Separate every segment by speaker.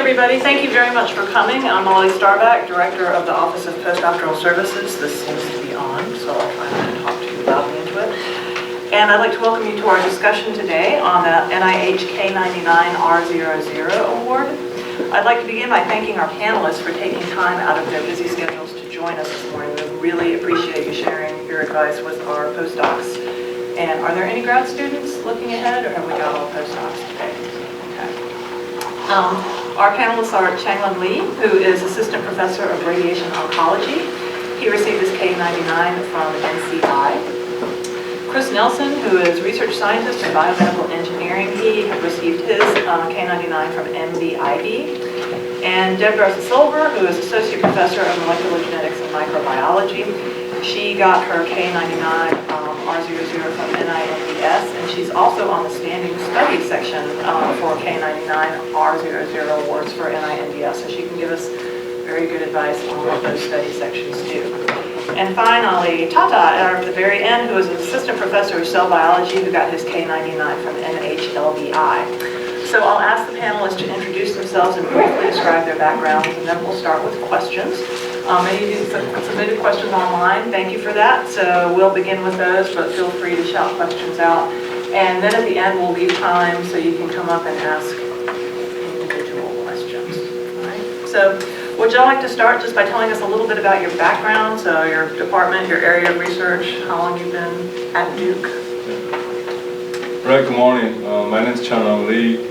Speaker 1: everybody. Thank you very much for coming. I'm Molly Starback, Director of the Office of Postdoctoral Services. This seems to be on, so I'll try not to talk too loudly into it. And I'd like to welcome you to our discussion today on the NIH K99 R00 Award. I'd like to begin by thanking our panelists for taking time out of their busy schedules to join us this morning. We really appreciate you sharing your advice with our postdocs. And are there any grad students looking ahead, or have we got all postdocs today? Okay. Our panelists are Changlin Lee, who is Assistant Professor of Radiation Oncology. He received his K99 from NCI. Chris Nelson, who is Research Scientist in Biomedical Engineering. He received his K99 from MBID. And Deborah Silver, who is Associate Professor of Molecular Genetics and Microbiology. She got her K99 R00 from NINDS, and she's also on the standing study section for K99 R00 awards for NINDS, so she can give us very good advice on what those study sections do. And finally, Tata, at the very end, who is an assistant professor of cell biology who got his K99 from NHLBI. So I'll ask the panelists to introduce themselves and briefly describe their backgrounds, and then we'll start with questions. Many of you submitted questions online. Thank you for that. So we'll begin with those, but feel free to shout questions out. And then at the end, we'll leave time so you can come up and ask individual questions. All right. So would y'all like to start just by telling us a little bit about your background, so your department, your area of research, how long you've been at Duke?
Speaker 2: Right, good morning. My name is Charli Lee.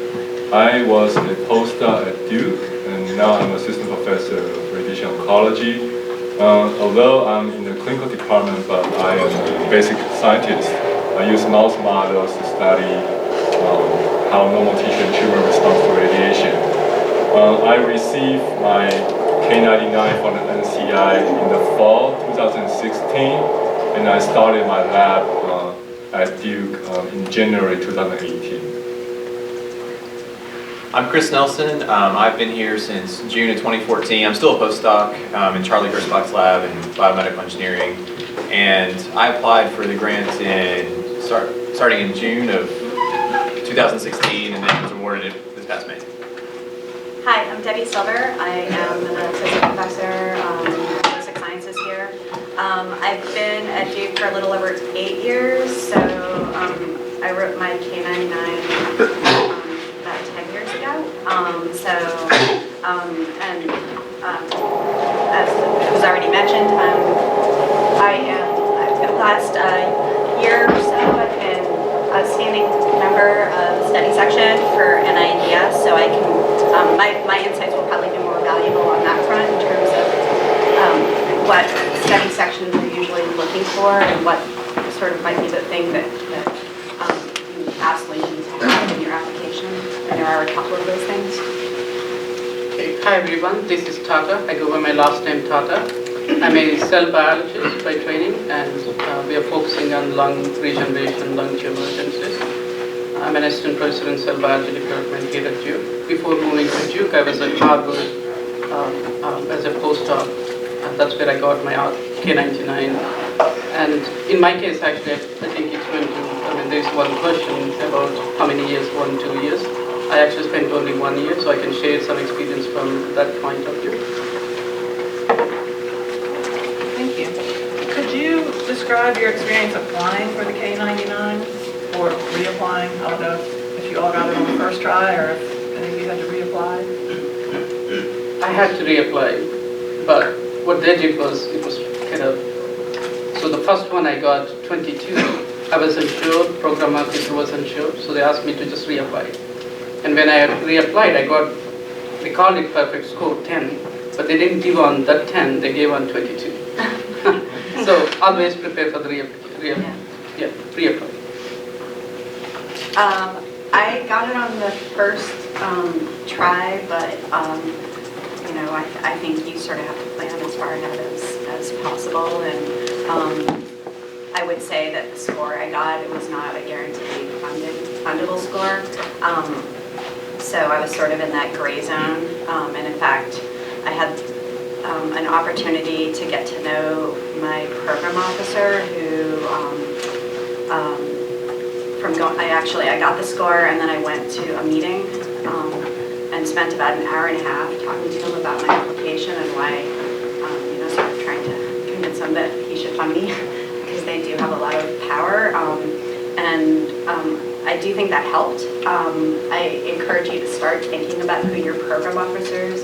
Speaker 2: I was a postdoc at Duke, and now I'm assistant professor of radiation oncology. Although I'm in the clinical department, but I am a basic scientist. I use mouse models to study how normal tissue and tumor respond to radiation. I received my K99 from the NCI in the fall 2016, and I started my lab at Duke in January 2018.
Speaker 3: I'm Chris Nelson. I've been here since June of 2014. I'm still a postdoc in Charli Gersbach's lab in biomedical engineering, and I applied for the grant starting in June of 2016, and then was awarded it this past May.
Speaker 4: Hi, I'm Debbie Silver. I am an assistant professor of basic sciences here. I've been at Duke for a little over 8 years, so I wrote my K99 about 10 years ago. As was already mentioned, for the last year or so, I've been a standing member of the study section for NINDS, so I can, my insights will probably be more valuable on that front in terms of what study sections are usually looking for and what sort of might be the thing that you absolutely need to have in your application. And there are a couple of those things.
Speaker 5: Okay. Hi everyone, this is Tata. I go by my last name Tata. I'm a cell biologist by training, and we are focusing on lung regeneration, lung tumor genesis. I'm an assistant professor in cell biology department here at Duke. Before moving to Duke, I was at Harvard as a postdoc. That's where I got my K99. And in my case, actually, I think it's going to, there's one question about how many years, 1, 2 years. I actually spent only 1 year, so I can share some experience from that point of view.
Speaker 1: Thank you. Could you describe your experience applying for the K99 or reapplying? I don't know if you all got it on the first try or if any of you had to reapply.
Speaker 5: I had to reapply, but what they did was, it was kind of, so the first one I got 22. I wasn't sure, program market wasn't sure, so they asked me to just reapply. And when I reapplied, they called it perfect score 10, but they didn't give on that 10, they gave on 22. So always prepare for the reapply.
Speaker 4: I got it on the first try, but I think you sort of have to plan as far ahead as possible. And I would say that the score I got, it was not a guaranteed fundable score. So I was sort of in that gray zone. And in fact, I had an opportunity to get to know my program officer who I got the score, and then I went to a meeting, and spent about an hour and a half talking to him about my application and why, sort of trying to convince him that he should fund me because they do have a lot of power. I do think that helped. I encourage you to start thinking about who your program officers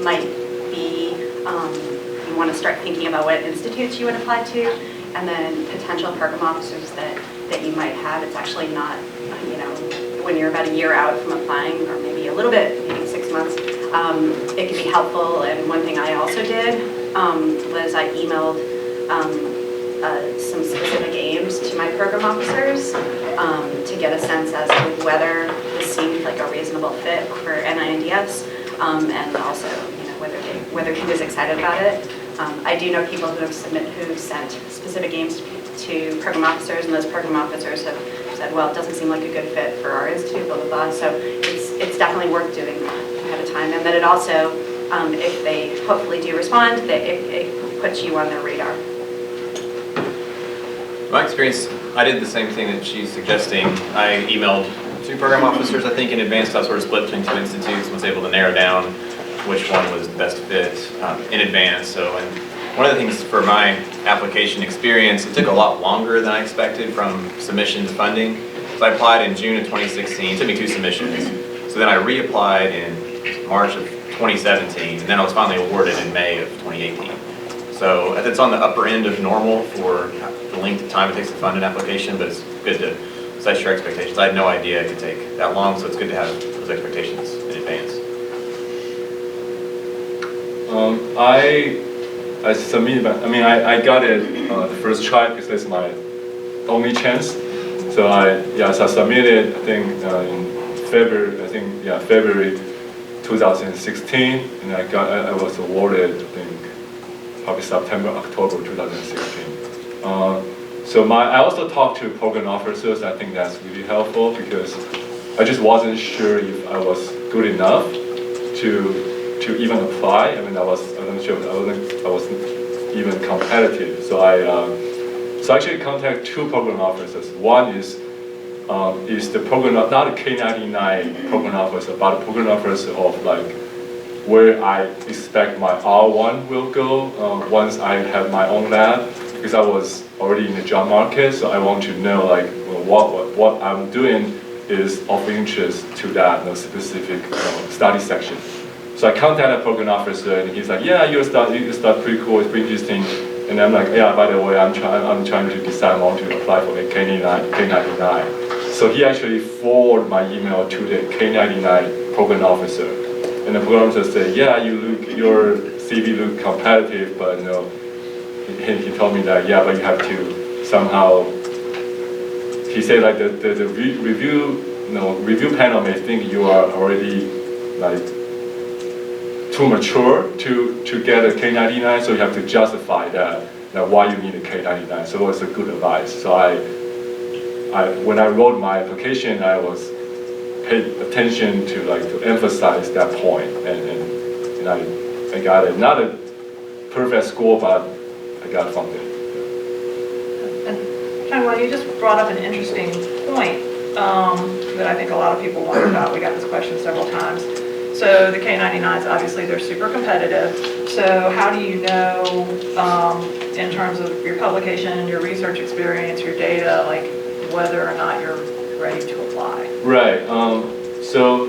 Speaker 4: might be. You want to start thinking about what institutes you would apply to, and then potential program officers that you might have. It's actually not, when you're about a year out from applying, or maybe a little bit, maybe 6 months, it can be helpful. And one thing I also did was I emailed some specific aims to my program officers to get a sense as to whether this seemed like a reasonable fit for NINDS, and also whether he was excited about it. I do know people who have sent specific aims to program officers, and those program officers have said, well, it doesn't seem like a good fit for our institute, blah, blah, blah. So it's definitely worth doing ahead of time. And then it also, if they hopefully do respond, it puts you on their radar.
Speaker 3: My experience, I did the same thing that she's suggesting. I emailed 2 program officers, I think, in advance. I was sort of split between 2 institutes and was able to narrow down which one was the best fit in advance. So, and one of the things for my application experience, it took a lot longer than I expected from submission to funding. So I applied in June of 2016. It took me 2 submissions. So then I reapplied in March of 2017, and then I was finally awarded in May of 2018. So it's on the upper end of normal for the length of time it takes to fund an application, but it's good to set your expectations. I had no idea it could take that long, so it's good to have those expectations in advance.
Speaker 2: I submitted, I got it the first try because that's my only chance. So I submitted, I think in February 2016, and I was awarded, I think, probably September, October 2016. So I also talked to program officers. I think that's really helpful because I just wasn't sure if I was good enough to even apply. I wasn't sure I wasn't even competitive. So I actually contacted 2 program officers. One is the program, not a K99 program officer, but a program officer of like where I expect my R1 will go once I have my own lab, because I was already in the job market, so I want to know like what I'm doing is of interest to that specific study section. So I contacted a program officer, and he's like, yeah, your stuff pretty cool, it's pretty interesting. And I'm like, yeah, by the way, I'm trying to decide I want to apply for the K99. So he actually forwarded my email to the K99 program officer. And the program officer said, yeah, your CV look competitive, but he told me that, yeah, but you have to somehow, he said like the review panel may think you are already like too mature to get a K99, so you have to justify that why you need a K99. So it was a good advice. So when I wrote my application, I was paid attention to emphasize that point, and I got it. Not a perfect score, but I got funded.
Speaker 1: And Chang, you just brought up an interesting point that I think a lot of people wonder about. We got this question several times. So the K99s, obviously, they're super competitive. So how do you know, in terms of your publication, your research experience, your data, like whether or not you're ready to apply? Right.
Speaker 2: So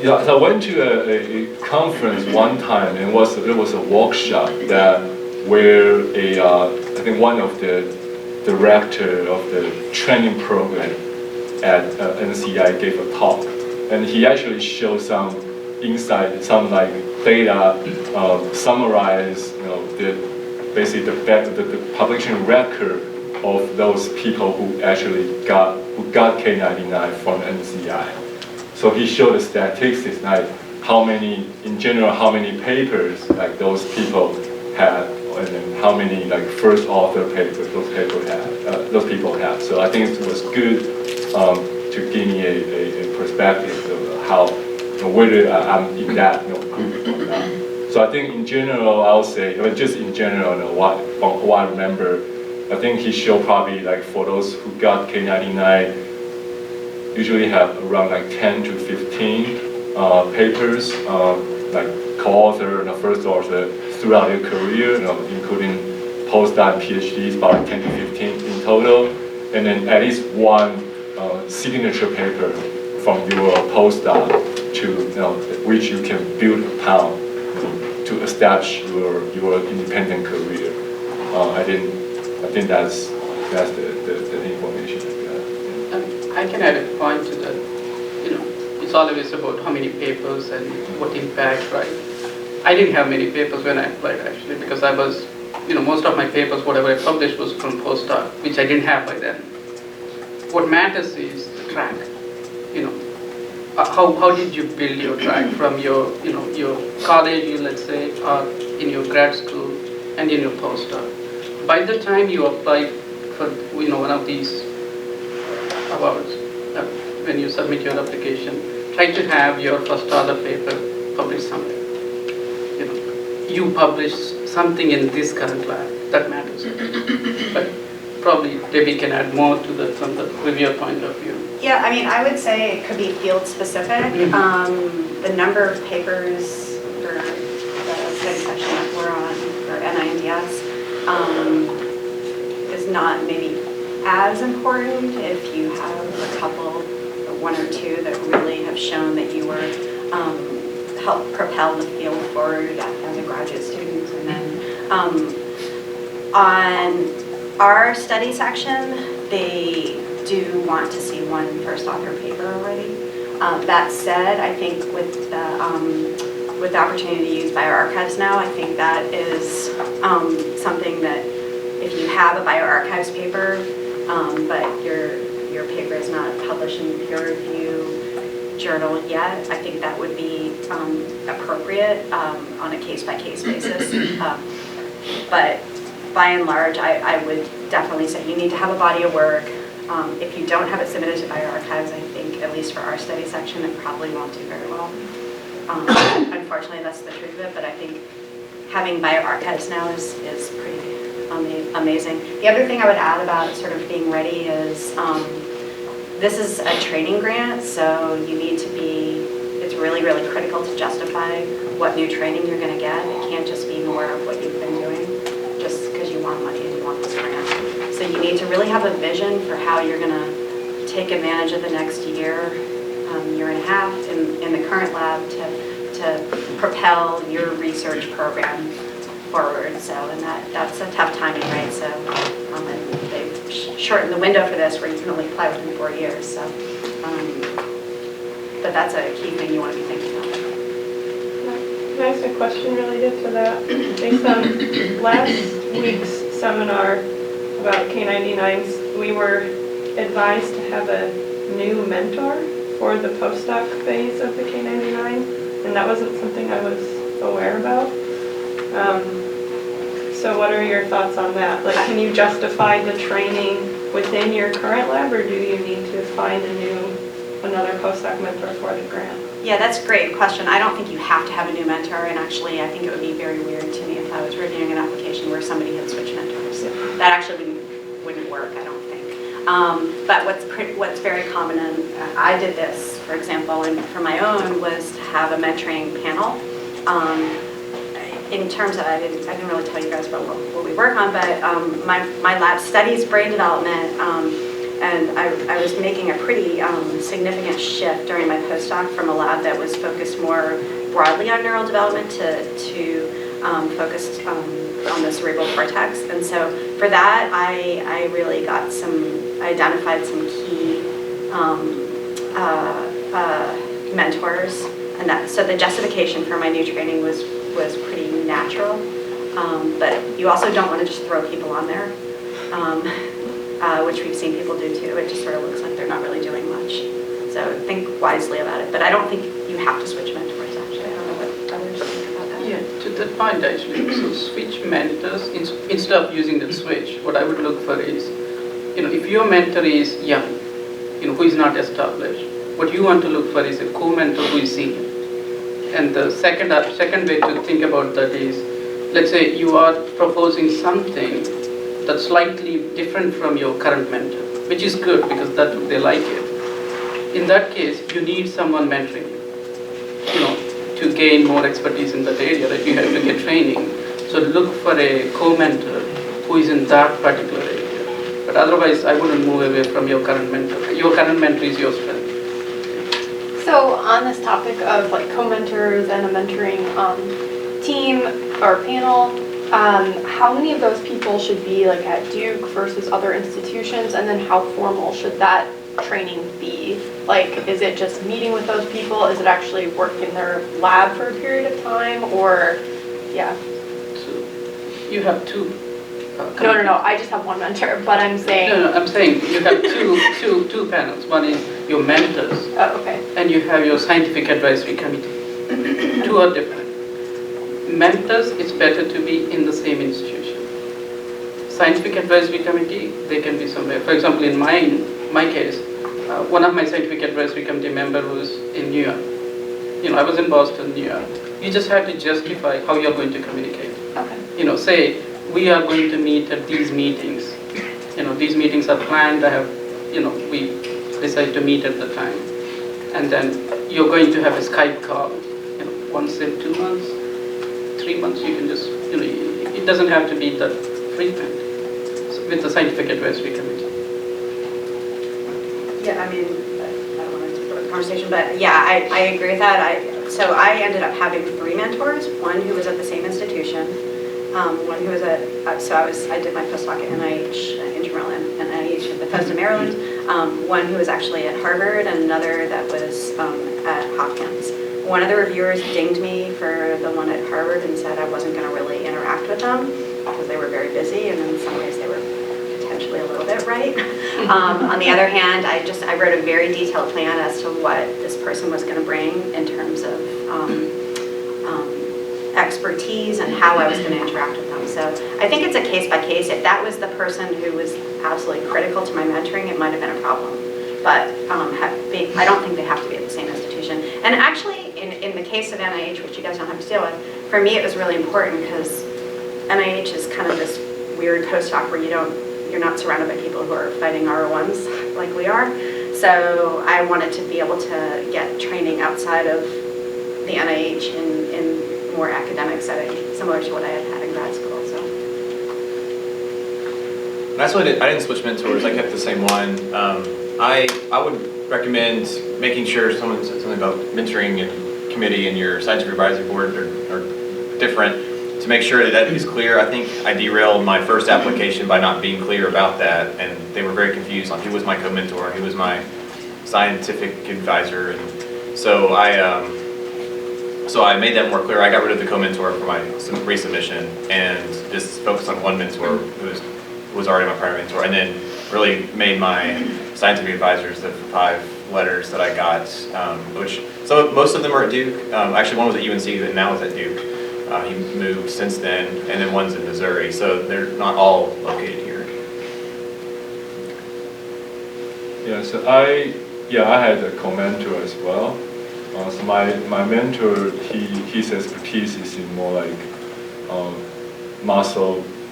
Speaker 2: I went to a conference one time, and it was a workshop where I think one of the director of the training program at NCI gave a talk. And he actually showed some insight, some data, summarize, basically the publication record of those people who actually got K99 from NCI. So he showed the statistics, like how many papers those people had, and then how many first author papers those people have. So I think it was good to give me a perspective of how whether I'm in that group or not. So I think in general, I'll say, just in general, what I remember, I think he showed probably for those who got K99, usually have around 10 to 15 papers, like co-author and first author throughout your career, including postdoc and PhDs, about 10 to 15 in total, and then at least one signature paper from your postdoc to which you can build upon to establish your independent career. I think that's the information I got.
Speaker 5: I can add a point to that. It's always about how many papers and what impact, right? I didn't have many papers when I applied actually, because I was, most of my papers, whatever I published was from postdoc, which I didn't have by then. What matters is the track. How did you build your track from your college, let's say, or in your grad school and in your postdoc? By the time you apply for one of these awards, when you submit your application, try to have your first author paper published somewhere. You publish something in this current lab, that matters. But probably Debbie can add more to that from the reviewer point of view.
Speaker 4: Yeah, I would say it could be field specific. The number of papers for the study section that we're on for NINDS is not maybe as important if you have a couple, or one or two that really have shown that you were help propel the field forward as a graduate student. And then on our study section, they do want to see one first author paper already. That said, I think with the opportunity to use bioarchives now, I think that is something that if you have a bioarchives paper, but your paper is not published in peer review journal yet, I think that would be appropriate on a case-by-case basis. But by and large, I would definitely say you need to have a body of work. If you don't have it submitted to bioarchives, I think, at least for our study section, it probably won't do very well. Unfortunately, that's the truth of it, but I think having bioarchives now is pretty amazing. The other thing I would add about sort of being ready is this is a training grant, so you need to be, it's really, really critical to justify what new training you're going to get. It can't just be more of what you've been doing just because you want money and you want this grant. So you need to really have a vision for how you're going to take advantage of the next year, year and a half in the current lab to propel your research program forward. So, and that's a tough timing, right? So, and they've shortened the window for this where you can only apply within 4 years. So, but that's a key thing you want to be thinking about.
Speaker 6: Can I ask a question related to that? Based on last week's seminar about K99s, we were advised to have a new mentor for the postdoc phase of the K99, and that wasn't something I was aware about. So what are your thoughts on that? Like, can you justify the training within your current lab, or do you need to find another postdoc mentor for the grant?
Speaker 4: Yeah, that's a great question. I don't think you have to have a new mentor, and actually I think it would be very weird to me if I was reviewing an application where somebody had switched mentors. That actually wouldn't work, I don't think. But what's very common, and I did this, for example, and for my own, was to have a mentoring panel. In terms of, I didn't really tell you guys about what we work on, but my lab studies brain development, and I was making a pretty significant shift during my postdoc from a lab that was focused more broadly on neural development to focused on the cerebral cortex. And so for that, I really got I identified some key mentors, and so the justification for my new training was pretty natural. But you also don't want to just throw people on there, which we've seen people do too. It just sort of looks like they're not really doing much. So think wisely about it. But I don't think you have to switch mentors, actually. I don't know what others think about that.
Speaker 5: Yeah, to that point actually, so switch mentors, instead of using that switch, what I would look for is, if your mentor is young, who is not established, what you want to look for is a co-mentor who is senior. And the second way to think about that is, let's say you are proposing something that's slightly different from your current mentor, which is good because they like it. In that case, you need someone mentoring you. to gain more expertise in that area, right, you have to get training. So look for a co-mentor who is in that particular area. But otherwise, I wouldn't move away from your current mentor. Your current mentor is your strength.
Speaker 7: So on this topic of like co-mentors and a mentoring team or panel, how many of those people should be like at Duke versus other institutions, and then how formal should that training be? Like, is it just meeting with those people? Is it actually work in their lab for a period of time, or, yeah?
Speaker 5: So you have two.
Speaker 7: No, I just have one mentor, but I'm saying.
Speaker 5: No, I'm saying you have two panels. One is your mentors.
Speaker 7: Oh, okay.
Speaker 5: And you have your scientific advisory committee. Two are different. Mentors, it's better to be in the same institution. Scientific advisory committee, they can be somewhere. For example, in my case, one of my scientific advisory committee member was in New York. You know, I was in Boston, New York. You just have to justify how you're going to communicate.
Speaker 7: Okay.
Speaker 5: You know, say, we are going to meet at these meetings. You know, these meetings are planned. We decide to meet at the time. And then you're going to have a Skype call, once in 2 months, 3 months, you can just, it doesn't have to be that frequent with the scientific advisory committee.
Speaker 4: Yeah, I mean, I don't want to interrupt the conversation, but yeah, I agree with that. So I ended up having 3 mentors, one who was at the same institution, one who was I did my postdoc at NIH, intramural and NIH at Bethesda, Maryland, one who was actually at Harvard, and another that was at Hopkins. One of the reviewers dinged me for the one at Harvard and said I wasn't going to really interact with them because they were very busy, and in some ways they were potentially a little bit right. On the other hand, I wrote a very detailed plan as to what this person was going to bring in terms of expertise and how I was going to interact with them. So I think it's a case by case. If that was the person who was absolutely critical to my mentoring, it might have been a problem. But I don't think they have to be at the same institution. And actually, in the case of NIH, which you guys don't have to deal with, for me it was really important because NIH is kind of this weird postdoc where you're not surrounded by people who are fighting R01s like we are. So I wanted to be able to get training outside of the NIH in more academic setting, similar to what I had in grad school. So
Speaker 3: that's what I didn't switch mentors. I kept the same one. I would recommend making sure someone said something about mentoring and committee and your scientific advisory board are different, to make sure that is clear. I think I derailed my first application by not being clear about that, and they were very confused on who was my co-mentor, who was my scientific advisor, and so I made that more clear. I got rid of the co-mentor for my resubmission and just focused on one mentor who was already my primary mentor, and then really made my scientific advisors the 5 letters that I got, most of them are at Duke. Actually, one was at UNC and now is at Duke. He moved since then, and then one's in Missouri, so they're not all located here.
Speaker 2: Yeah, so I had a co-mentor as well. So my mentor, his expertise is in more like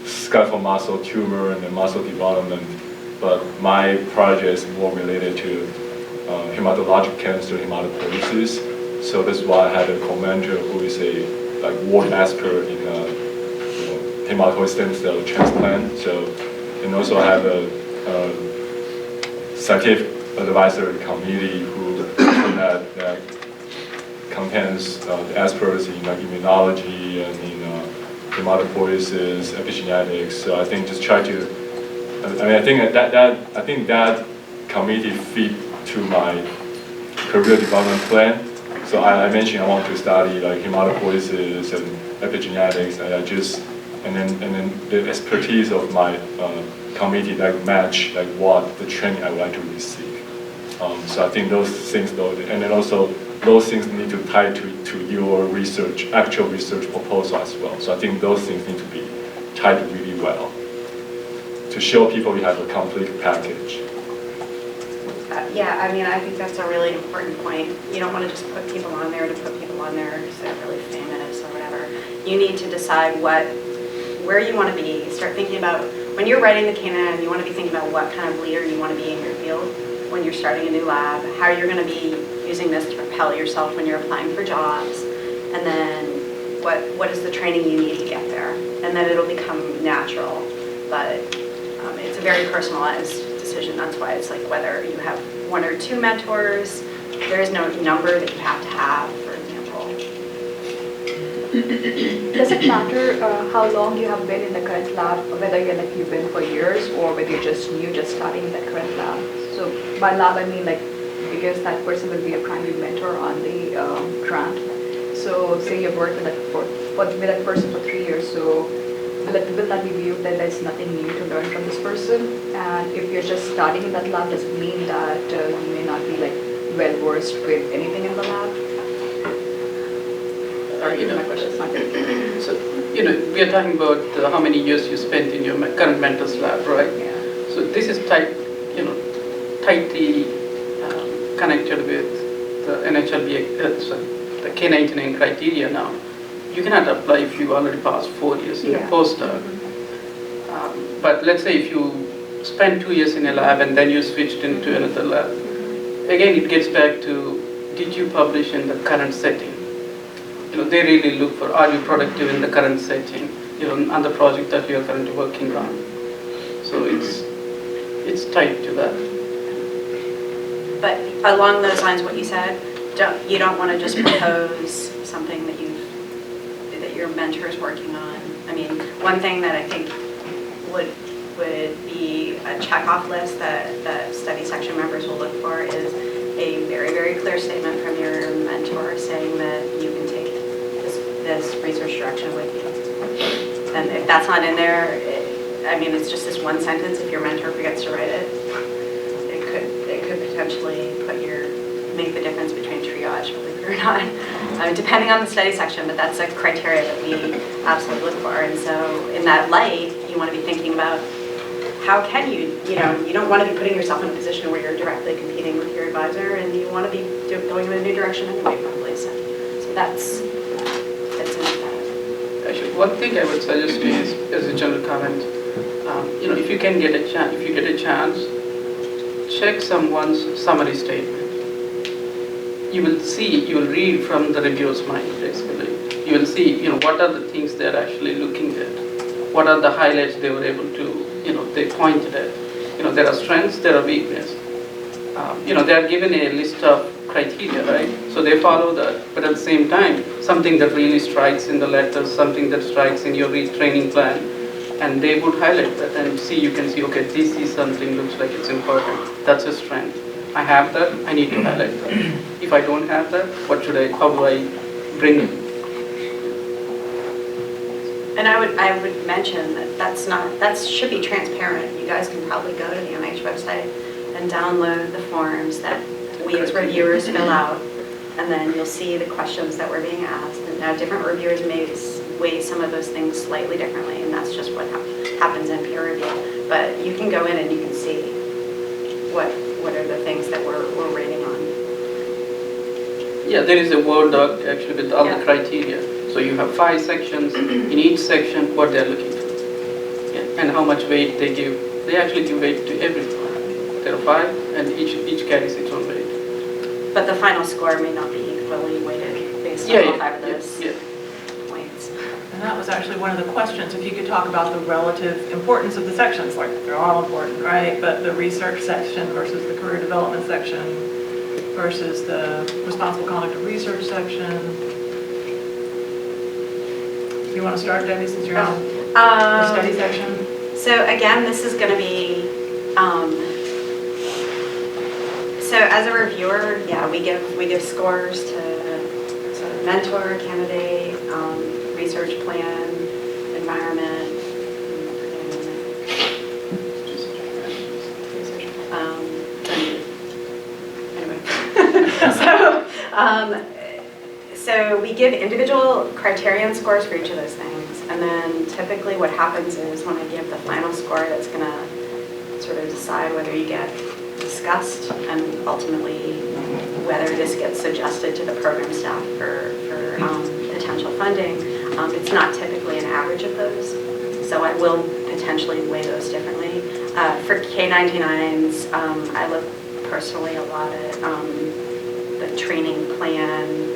Speaker 2: skeletal muscle tumor and then muscle development, but my project is more related to hematologic cancer, hematopoiesis. So that's why I had a co-mentor who is a world expert in hematopoietic stem cell transplant. So, and also I have a scientific advisory committee who that contains the experts in immunology and in hematopoiesis, epigenetics. So I think just try to. I think that committee fit to my career development plan. So I mentioned I want to study like hematopoiesis and epigenetics, and then the expertise of my committee match what the training I would like to receive. So I think those things and then also those things need to tie to your research, actual research proposal as well. So I think those things need to be tied really well to show people you have a complete package.
Speaker 4: yeah, I mean, I think that's a really important point. You don't want to just put people on there to put people on there because they're really famous or whatever. You need to decide where you want to be. Start thinking about, when you're writing the K99, you want to be thinking about what kind of leader you want to be in your field when you're starting a new lab, how you're going to be using this to propel yourself when you're applying for jobs, and then what is the training you need to get there, and then it'll become natural. But it's a very personalized decision. That's why it's like whether you have 1 or 2 mentors. There is no number that you have to have, for example.
Speaker 8: Does it matter how long you have been in the current lab, whether you've been for years or whether you're just new, just starting in the current lab? So by lab I mean because that person will be a primary mentor on the grant. So say you've worked with that person for 3 years, so will that be viewed that there's nothing new to learn from this person? And if you're just starting in that lab, does it mean that you may not be well versed with anything in the lab? Sorry, my question is not good.
Speaker 5: So, we are talking about how many years you spent in your current mentor's lab, right?
Speaker 8: Yeah.
Speaker 5: So this is tightly connected with the the K99 criteria now. You cannot apply if you already passed 4 years in a postdoc. But let's say if you spent 2 years in a lab and then you switched into another lab, again it gets back to, did you publish in the current setting? They really look for, are you productive in the current setting, on the project that you are currently working on. So it's tied to that.
Speaker 4: But along those lines, what you said, you don't want to just propose something that your mentor is working on. I mean, one thing that I think would be a checkoff list that study section members will look for is a very, very clear statement from your mentor saying that you can take this research direction with you. And if that's not in there, it's just this one sentence. If your mentor forgets to write it, it could potentially make the difference between triage, believe it or not. Depending on the study section, but that's a criteria that we absolutely look for. And so in that light, you want to be thinking about how can you don't want to be putting yourself in a position where you're directly competing with your advisor, and you want to be going in a new direction anyway, probably. So that's
Speaker 5: Actually, one thing I would suggest is, as a general comment, if you get a chance, check someone's summary statement. You will read from the reviewer's mind, basically. You will see, what are the things they're actually looking at. What are the highlights they were able to, they pointed at. There are strengths, there are weaknesses. They are given a list of criteria, right? So they follow that, but at the same time, something that really strikes in the letters, something that strikes in your retraining plan, and they would highlight that and you can see, okay, this is something looks like it's important. That's a strength. I have that, I need to highlight that. If I don't have that, how do I bring it?
Speaker 4: And I would mention that should be transparent. You guys can probably go to the NIH website and download the forms that we as reviewers fill out, and then you'll see the questions that were being asked. And now different reviewers may weigh some of those things slightly differently, and that's just what happens in peer review. But you can go in and you can see what are the things that we're rating on.
Speaker 5: Yeah, there is a Word doc actually with all the criteria. So you have 5 sections. In each section, what they're looking for, and how much weight they give. They actually give weight to everything. There are 5, and each carries its own weight.
Speaker 4: But the final score may not be equally weighted based on all 5 of those points.
Speaker 1: And that was actually one of the questions. If you could talk about the relative importance of the sections, like they're all important, right? But the research section versus the career development section versus the responsible conduct of research section. You want to start, Debbie, since you're on the study section?
Speaker 4: So again, this is going to be, so as a reviewer, we give scores to mentor, candidate, research plan, environment, So we give individual criterion scores for each of those things, and then typically what happens is when I give the final score, that's going to sort of decide whether you get discussed and ultimately whether this gets suggested to the program staff for potential funding. It's not typically an average of those, so I will potentially weigh those differently. For K99s, I look personally a lot at the training plan.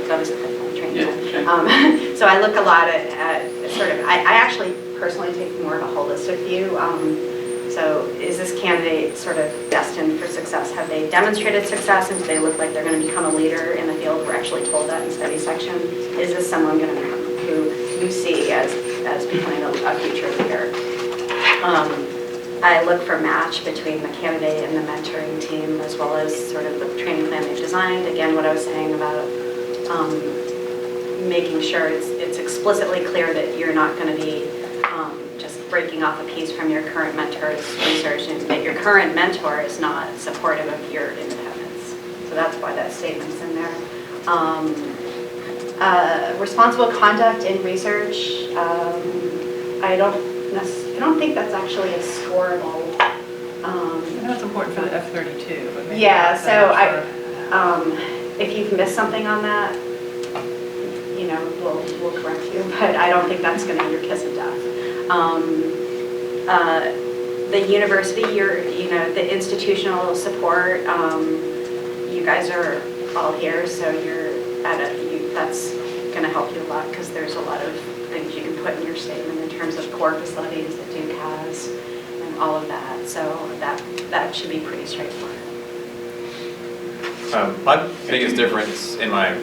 Speaker 4: That was the fifth one, training training.
Speaker 5: Yeah, sure.
Speaker 4: So I look a lot at sort of, I actually personally take more of a holistic view. So is this candidate sort of destined for success? Have they demonstrated success, and do they look like they're going to become a leader in the field? We're actually told that in study section. Is this someone going to who you see as becoming a future leader? I look for match between the candidate and the mentoring team, as well as sort of the training plan they've designed. Again, what I was saying about making sure it's explicitly clear that you're not going to be just breaking off a piece from your current mentor's research, and that your current mentor is not supportive of your independence. So that's why that statement's in there. Responsible conduct in research. I don't think that's actually a scoreable.
Speaker 1: I know it's important for the F-32. But maybe
Speaker 4: Yeah,
Speaker 1: not
Speaker 4: so
Speaker 1: for-
Speaker 4: if you've missed something on that, you know, we'll correct you, but I don't think that's going to be your kiss of death. The university, the institutional support, you guys are all here, so that's going to help you a lot, because there's a lot of things you can put in your statement in terms of core facilities that Duke has and all of that. So that should be pretty straightforward.
Speaker 3: My biggest difference in my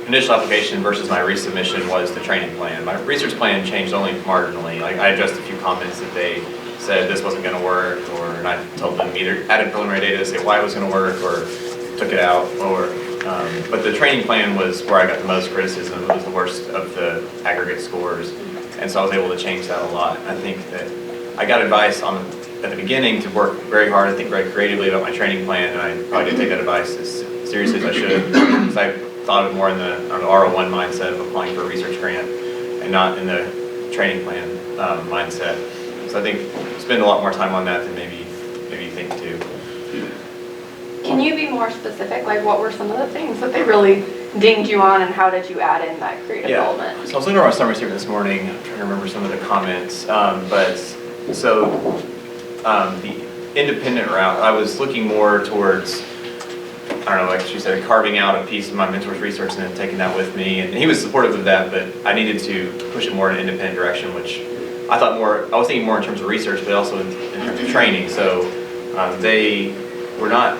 Speaker 3: initial application versus my resubmission was the training plan. My research plan changed only marginally. Like, I addressed a few comments that they said this wasn't going to work, and I told them either added preliminary data to say why it was going to work, or took it out, but the training plan was where I got the most criticism. It was the worst of the aggregate scores, and so I was able to change that a lot. I think that I got advice at the beginning to work very hard, I think very creatively about my training plan, and I probably didn't take that advice as seriously as I should have, because I thought of it more in the R01 mindset of applying for a research grant, and not in the training plan mindset. So I think spend a lot more time on that than maybe you think too.
Speaker 7: Can you be more specific? Like, what were some of the things that they really dinged you on, and how did you add in that creative element?
Speaker 3: So I was looking at my summary statement this morning. I'm trying to remember some of the comments. The independent route, I was looking more towards, I don't know, like she said, carving out a piece of my mentor's research and then taking that with me. And he was supportive of that, but I needed to push it more in an independent direction, which I was thinking more in terms of research, but also in terms of training. So they were not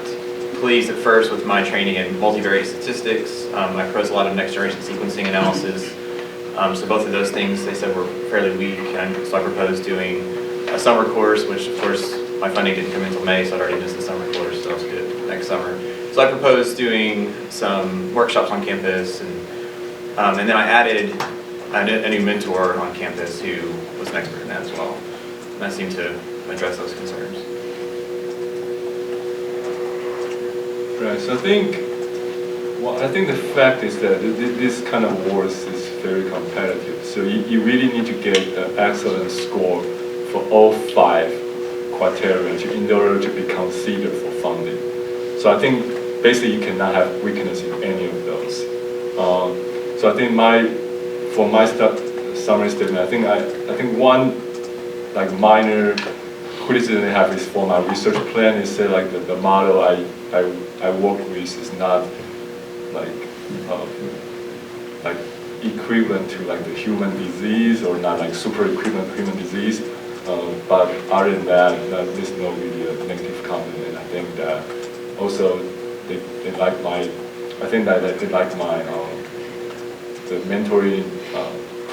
Speaker 3: pleased at first with my training in multivariate statistics. I proposed a lot of next generation sequencing analysis. So both of those things they said were fairly weak, and so I proposed doing a summer course, which of course my funding didn't come in until May, so I'd already missed the summer course, so I'll do it next summer. So I proposed doing some workshops on campus, and then I added a new mentor on campus who was an expert in that as well. And that seemed to address those concerns.
Speaker 2: Right, so I think the fact is that this kind of awards is very competitive. So you really need to get an excellent score for all 5 criteria in order to be considered for funding. So I think basically you cannot have weakness in any of those. So I think for my summary statement, I think one like minor criticism I have is for my research plan is that like the model I work with is not like equivalent to like the human disease, or not like super equivalent to human disease. But other than that, there's no really a negative comment, and I think that also they like my the mentoring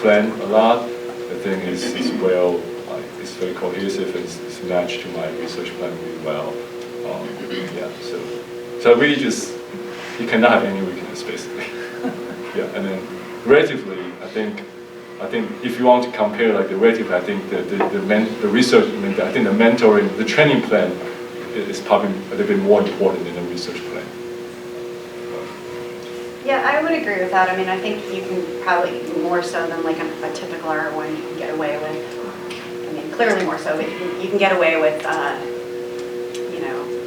Speaker 2: plan a lot. I think it's well, it's very cohesive, and it's matched to my research plan really well. So really just, you cannot have any weakness basically. Yeah, and then relatively, I think if you want to compare like the relative, I think the research, I think the mentoring, the training plan is probably a little bit more important than the research plan.
Speaker 4: Yeah, I would agree with that. I mean, I think you can probably, more so than like a typical R01, you can get away with, I mean, clearly more so, but you can get away with,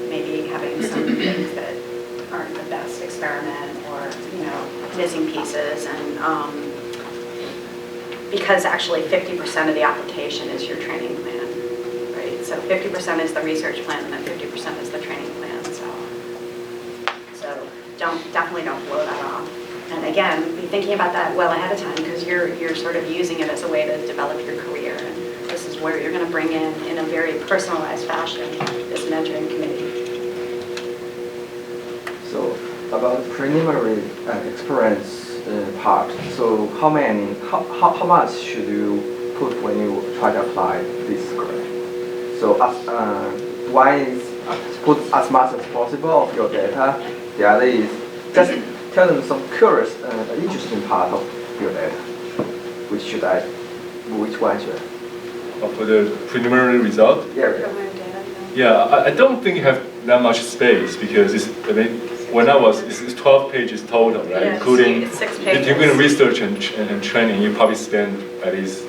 Speaker 4: maybe having some things that aren't the best experiment, or, missing pieces, and because actually 50% of the application is your training plan, right? So 50% is the research plan, and then 50% is the training plan, so definitely don't blow that off. And again, be thinking about that well ahead of time because you're sort of using it as a way to develop your career. And this is where you're going to bring in a very personalized fashion, this mentoring committee.
Speaker 9: So about preliminary experience part, so how much should you put when you try to apply this grant? So one is put as much as possible of your data. The other is just tell them some curious, interesting part of your data. Which one should I?
Speaker 2: For the preliminary result? Yeah, I don't think you have that much space because when I was, it's 12 pages total, right?
Speaker 1: Yeah,
Speaker 2: Including,
Speaker 1: it's 6
Speaker 2: if
Speaker 1: pages.
Speaker 2: you're doing research and training, you probably spend at least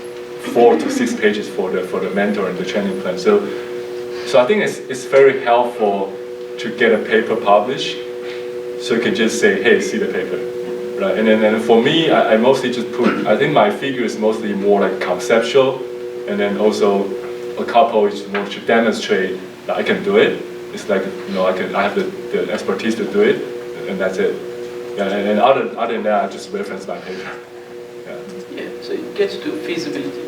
Speaker 2: 4 to 6 pages for the mentor and the training plan. So I think it's very helpful to get a paper published, so you can just say, hey, see the paper, right? And then for me, I mostly just put, I think my figure is mostly more like conceptual, and then also a couple is more to demonstrate that I can do it. It's like, I have the expertise to do it, and that's it. Yeah, and other than that, I just reference my paper.
Speaker 5: Yeah, so it gets to feasibility.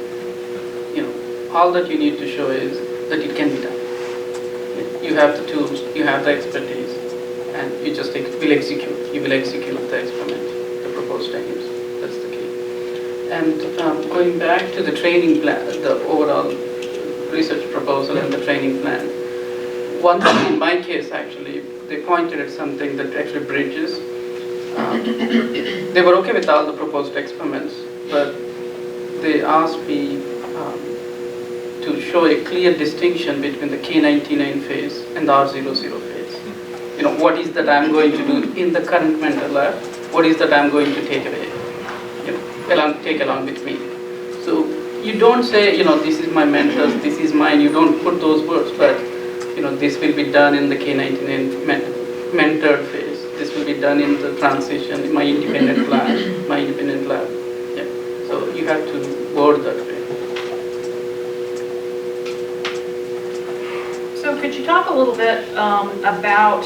Speaker 5: All that you need to show is that it can be done. You have the tools, you have the expertise, and you just will execute. You will execute the experiment, the proposed aims. That's the key. And going back to the training plan, the overall research proposal and the training plan. One thing in my case, actually, they pointed at something that actually bridges. They were okay with all the proposed experiments, but they asked me to show a clear distinction between the K99 phase and the R00 phase. What is that I'm going to do in the current mentor lab? What is that I'm going to take away, take along with me? So you don't say, this is my mentor's, this is mine. You don't put those words, but this will be done in the K99 mentored phase. This will be done in the transition, in my independent lab, Yeah. So you have to word that way.
Speaker 1: So could you talk a little bit about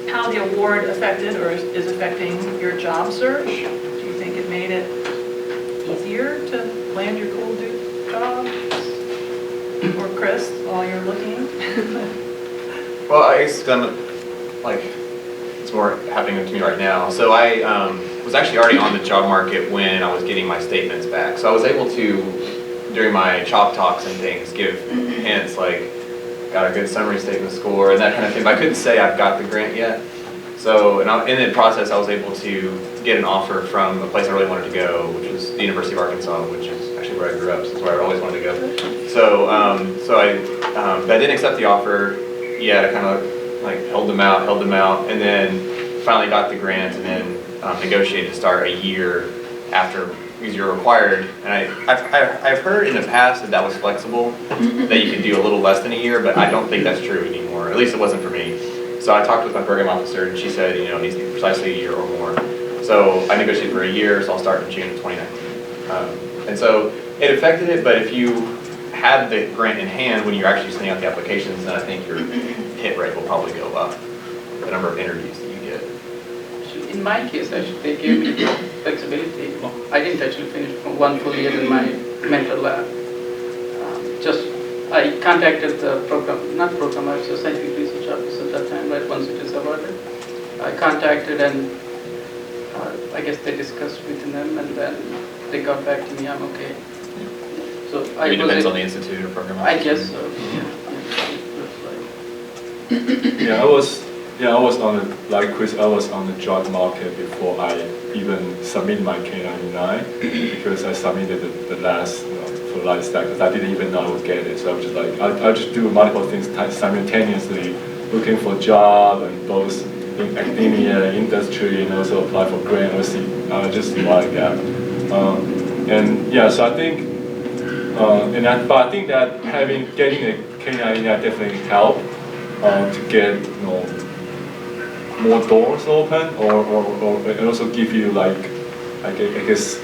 Speaker 1: how the award affected or is affecting your job search? Do you think it made it easier to land your cool dude job? Or Chris, while you're looking?
Speaker 3: Well, I guess it's more happening to me right now. So I was actually already on the job market when I was getting my statements back. So I was able to, during my chalk talks and things, give hints like, got a good summary statement score and that kind of thing. But I couldn't say I've got the grant yet. So in the process, I was able to get an offer from a place I really wanted to go, which was the University of Arkansas, which is actually where I grew up. So that's where I always wanted to go. So I didn't accept the offer yet. I kind of held them out, and then finally got the grant, and then negotiated to start a year after, because you're required. And I've heard in the past that was flexible, that you can do a little less than a year, but I don't think that's true anymore. At least it wasn't for me. So I talked with my program officer, and she said, it needs to be precisely a year or more. So I negotiated for a year, so I'll start in June of 2019. And so it affected it, but if you had the grant in hand when you're actually sending out the applications, then I think your hit rate will probably go up, the number of interviews that you get.
Speaker 5: In my case, actually, they gave me flexibility. I didn't actually finish from 1 full year in my mentor lab. I contacted the I was a scientific research officer at that time, right, once it is awarded. I contacted and I guess they discussed within them, and then they got back to me, I'm okay. So
Speaker 3: It depends on the institute or program officer.
Speaker 5: I guess so,
Speaker 2: Yeah, I was on the job market before I even submitted my K99 because I submitted the last for lifestyle because I didn't even know I would get it. So I was just like, I'll just do multiple things simultaneously, looking for job and both in academia, industry, and also apply for grant or see just like that. And yeah, so I think, but I think that getting a K99 definitely helped to get more doors open, or and also give you I guess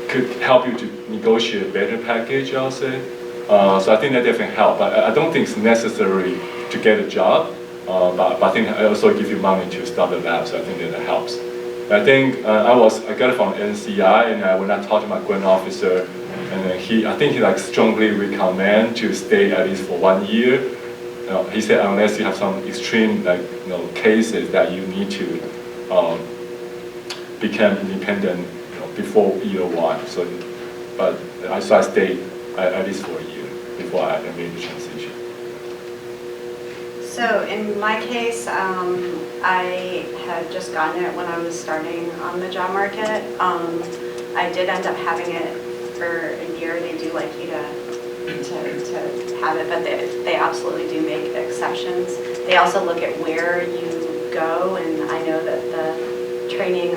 Speaker 2: could help you to negotiate a better package, I'll say. So I think that definitely helped. But I don't think it's necessary to get a job. but I think I also give you money to start the lab, so I think that helps. I think I got it from NCI, and when I talked to my grant officer, and then I think he like strongly recommend to stay at least for 1 year. He said unless you have some extreme cases that you need to become independent before year 1. So, but I stayed at least for a year before I made the transition.
Speaker 4: So in my case, I had just gotten it when I was starting on the job market. I did end up having it for a year. They do like you to have it, but they absolutely do make exceptions. They also look at where you go, and I know that the training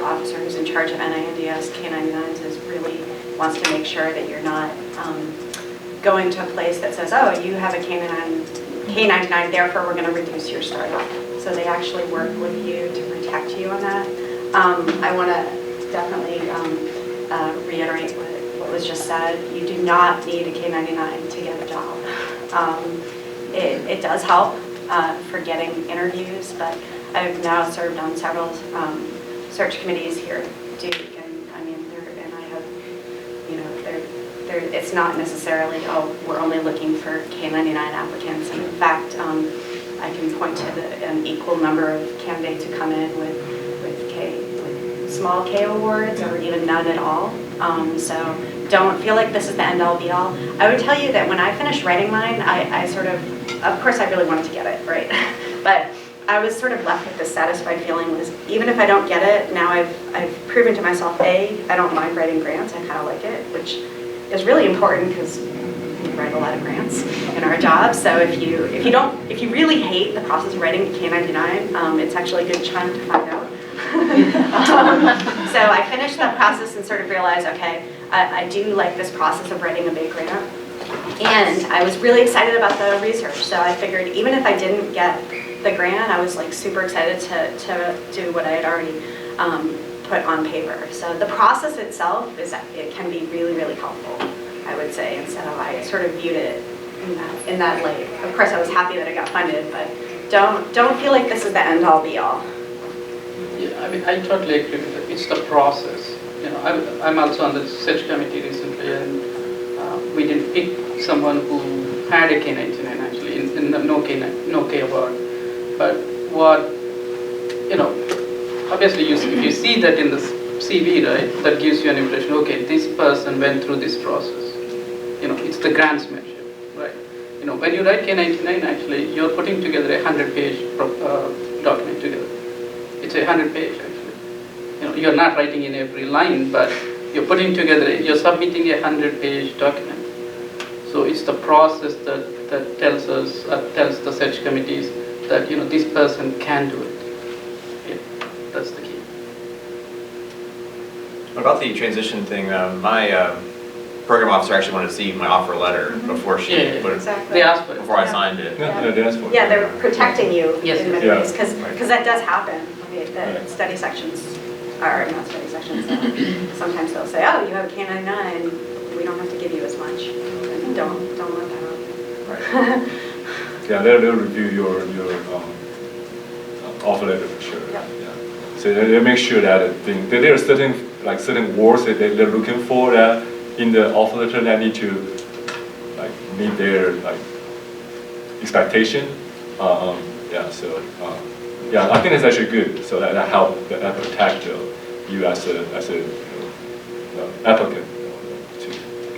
Speaker 4: officer who's in charge of NIH K99s is really wants to make sure that you're not going to a place that says, oh, you have a K99, therefore we're going to reduce your startup. So they actually work with you to protect you on that. I want to definitely reiterate what was just said. You do not need a K99 to get a job. It does help for getting interviews, but I've now served on several search committees here at Duke, and I mean, it's not necessarily, oh, we're only looking for K99 applicants. And in fact, I can point to an equal number of candidates who come in with small K awards or even none at all. So don't feel like this is the end-all be-all. I would tell you that when I finished writing mine, I sort of course I really wanted to get it, right? But I was sort of left with this satisfied feeling was, even if I don't get it, now I've proven to myself, A, I don't mind writing grants, I kind of like it, which is really important because we write a lot of grants in our job. So if you really hate the process of writing K99, it's actually a good time to find out. So I finished that process and sort of realized, okay, I do like this process of writing a big grant. And I was really excited about the research. So I figured even if I didn't get the grant, I was like super excited to do what I had already put on paper. So the process itself it can be really, really helpful, I would say. And so I sort of viewed it in that light. Of course, I was happy that it got funded, but don't feel like this is the end-all be-all.
Speaker 5: Yeah, I mean, I totally agree with it. It's the process. You know, I'm also on the search committee recently, and we didn't pick someone who had a K99 actually in the no K award. But what, obviously if you see that in the CV, right, that gives you an impression, okay, this person went through this process. It's the grantsmanship, right? When you write K99, actually, you're putting together a 100-page document together. It's a 100-page, actually. You're not writing in every line, but you're putting together, you're submitting a 100-page document. So it's the process that tells the search committees that this person can do it. Yeah, that's the key.
Speaker 3: About the transition thing, my program officer actually wanted to see my offer letter before she put it.
Speaker 4: Exactly.
Speaker 5: They asked for it.
Speaker 3: Before I signed it.
Speaker 2: Yeah, they asked for it.
Speaker 4: Yeah, they're protecting you in many
Speaker 2: Yeah.
Speaker 4: ways, because that does happen. The study sections are not study sections. Sometimes they'll say, "Oh, you have a K99, we don't have to give you as much." And don't let that happen.
Speaker 2: Right. Yeah, they'll review your offer letter for sure.
Speaker 4: Yep.
Speaker 2: Yeah. So they make sure that there are certain words that they're looking for that in the offer letter that need to meet their expectation. Yeah, I think that's actually good. So that help that protect you as a applicant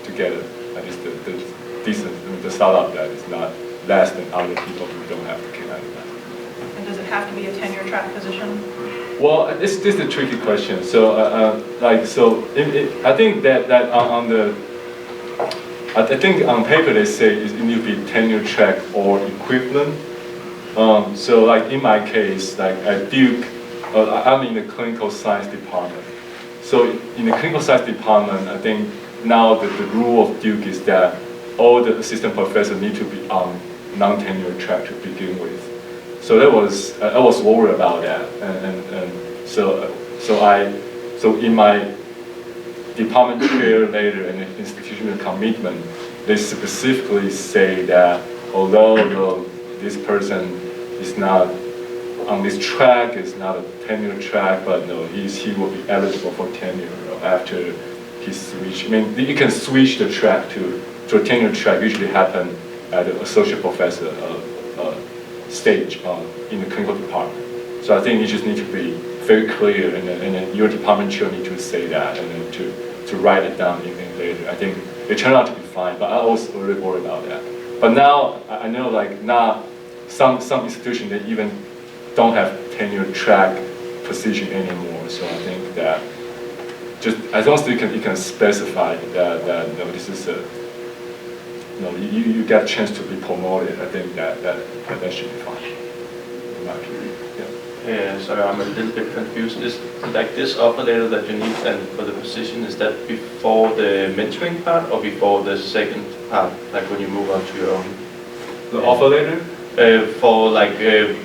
Speaker 2: to get at least the decent the startup that is not less than other people who don't have the K99.
Speaker 1: And does it have to be a tenure-track position?
Speaker 2: Well, this is a tricky question. So I think that on the I think on paper they say it need to be tenure-track or equivalent. So like in my case, like at Duke, I'm in the clinical science department. So in the clinical science department, I think now the rule of Duke is that all the assistant professors need to be on non-tenure track to begin with. So I was worried about that, and so in my department chair later and the institutional commitment, they specifically say that although this person is not on this track, it's not a tenure track, but no, he will be eligible for tenure after he switch. I mean, you can switch the track to a tenure track, usually happen at an associate professor stage in the clinical department. So I think you just need to be very clear, and then your department chair need to say that, and then to write it down even later. I think it turned out to be fine, but I was really worried about that. But now I know, like, now some institutions, they even don't have tenure track position anymore. So I think that just as long as you can specify that you know, this is a, you know, you get a chance to be promoted. I think that should be fine. In my opinion. Yeah.
Speaker 10: Sorry, I'm a little bit confused. Is like this offer letter that you need and for the position, is that before the mentoring part or before the second part, like when you move on to your own?
Speaker 2: The offer letter?
Speaker 10: For like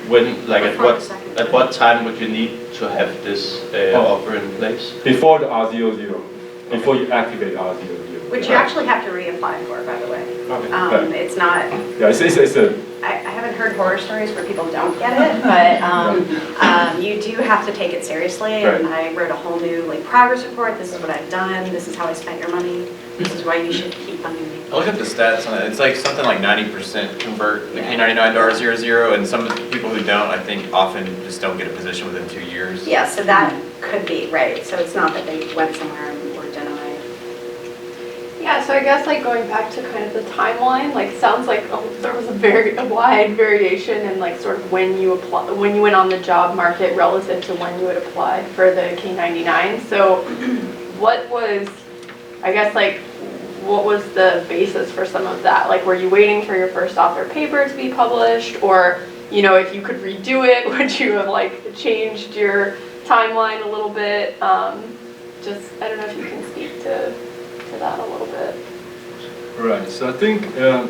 Speaker 10: when, like at what time would you need to have this offer in place?
Speaker 2: Before the R00, before you activate R00.
Speaker 4: Which you actually have to reapply for, by the way.
Speaker 2: Okay.
Speaker 4: It's not.
Speaker 2: Yeah, it's a.
Speaker 4: I haven't heard horror stories where people don't get it, but you do have to take it seriously. And I wrote a whole new progress report. This is what I've done. This is how I spent your money. This is why you should keep funding me.
Speaker 3: I looked at the stats on it. It's like something like 90% convert the K99 to R00, and some people who don't, I think, often just don't get a position within 2 years.
Speaker 4: Yeah, so that could be right. So it's not that they went somewhere and were denied.
Speaker 7: Yeah, so I guess going back to kind of the timeline, sounds like there was a wide variation in sort of when you went on the job market relative to when you had applied for the K99. So what was, I guess, what was the basis for some of that? Were you waiting for your first author paper to be published, or if you could redo it, would you have changed your timeline a little bit? Just, I don't know if you can speak to that a little bit.
Speaker 2: Right. So I think, I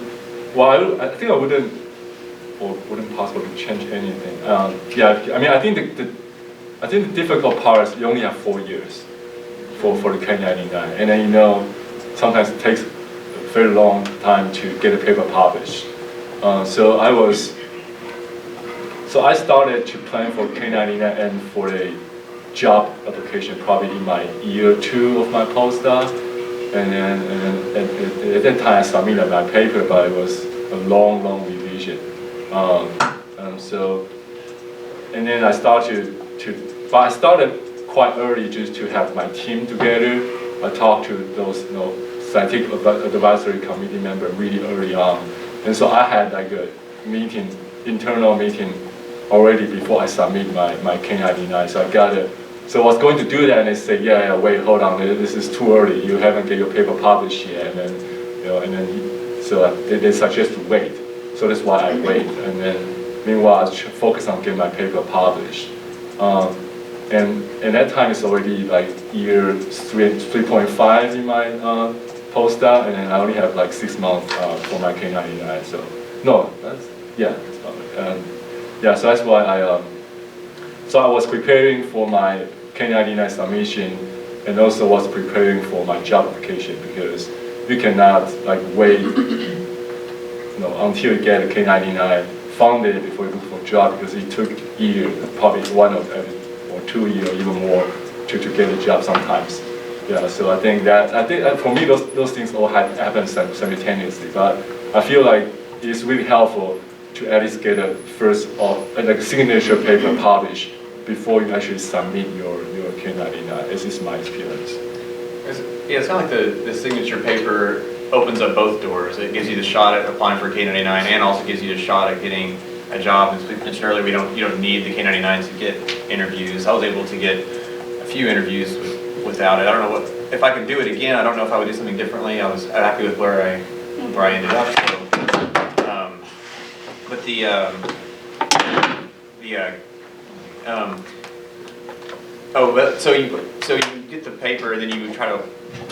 Speaker 2: think I wouldn't possibly change anything. Yeah. I mean, I think the difficult part is you only have 4 years for the K99, and then sometimes it takes a very long time to get a paper published. So I started to plan for K99 and for a job application probably in my year 2 of my postdoc, and then at that time I submitted my paper, but it was a long revision. And then I started but I started quite early just to have my team together. I talked to those scientific advisory committee member really early on, and so I had a internal meeting already before I submit my K99. So I got it. So I was going to do that, and they said, yeah, wait, hold on, this is too early. You haven't get your paper published yet, and then so they suggest to wait. So that's why I wait, and then meanwhile I was focused on getting my paper published. And that time is already year 3.5 in my postdoc, and then I only have 6 months for my K99. So no, that's probably, yeah. So that's why I was preparing for my K99 submission, and also was preparing for my job application, because you cannot wait until you get a K99 funded before you look for a job, because it took years, probably 1 or 2 years or even more to get a job sometimes. Yeah, so I think that for me those things all happen simultaneously, but I feel like it's really helpful to at least get a first signature paper published before you actually submit your K99. This is my experience.
Speaker 3: Yeah, it's kind of like the signature paper opens up both doors. It gives you the shot at applying for K99, and also gives you a shot at getting a job. As we mentioned earlier, you don't need the K99 to get interviews. I was able to get a few interviews without it. I don't know if I could do it again. I don't know if I would do something differently. I was happy with where I ended up. So, but so you get the paper, then you try to